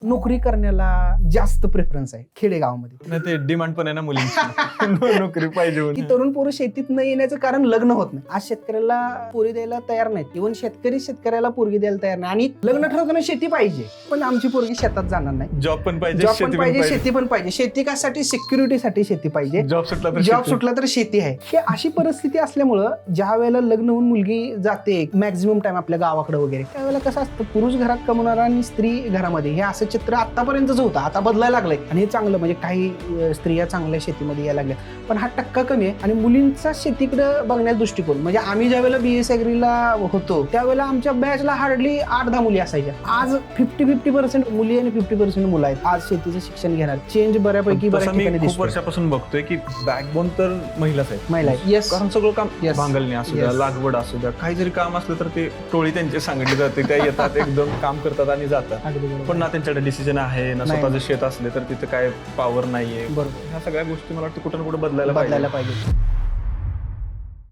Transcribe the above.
नोकरी करण्याला जास्त प्रेफरन्स आहे खेडेगावामध्ये. नाही ते डिमांड पण आहे ना मुलींची नोकरी पाहिजे की म्हणून. तरुण पोरं शेतीत न येण्याचं कारण लग्न होत नाही. आज शेतकऱ्याला पोरी द्यायला तयार नाहीत. इव्हन शेतकरी शेतकऱ्याला पोरगी द्यायला तयार नाही. आणि लग्न ठरवताना शेती पाहिजे, पण आमची पोरगी शेतात जाणार नाही. जॉब पण पाहिजे, जॉब पण शेती पाहिजे, शेती पण पाहिजे. शेती कशासाठी? सिक्युरिटीसाठी शेती पाहिजे. जॉब सुटला तर जॉब शेती. सुटला तर शेती आहे. ही अशी परिस्थिती असल्यामुळं ज्या वेळेला लग्न होऊन मुलगी जाते मॅक्झिमम टाइम आपल्या गावाकडे वगैरे, त्यावेळेला कसं असतं, पुरुष घरात कमवणारा आणि स्त्री घरामध्ये, हे असं चित्र आतापर्यंतच होतं. आता बदलायला लागलंय आणि हे चांगलं. म्हणजे काही स्त्रिया चांगल्या शेतीमध्ये यायला लागल्या, पण हा टक्का कमी आहे. आणि मुलींचा शेतीकडे बघण्याचा दृष्टिकोन, म्हणजे आम्ही ज्या वेळेला BS ऍग्रीला होतो त्यावेळेला आमच्या बॅचला हार्डली 8-10 मुली असायच्या. आज 50% मुली आणि 50% मुलं आहेत आज शेतीचं शिक्षण घेणार. चेंज बऱ्यापैकी बऱ्याच ठिकाणी खूप दिसतो. वर्षापासून बघतोय की बॅकबोन तर महिलाच आहे. महिला आहेत. येस, कारण सगळं काम Yes. भांगलणे असू द्या, Yes. लागवड असू द्या, काही जरी काम असलं तर ते टोळी त्यांची सांगितली जाते. त्या येतात, एकदम काम करतात आणि जातात. अगदी बरोबर. पण ना त्यांच्याकडे डिसिजन आहे ना, नाही. स्वतःचं शेत असले तर तिथे काय पॉवर नाहीये. बरोबर, ह्या सगळ्या गोष्टी मला वाटतं कुठं ना कुठं बदलायला पाहिजे.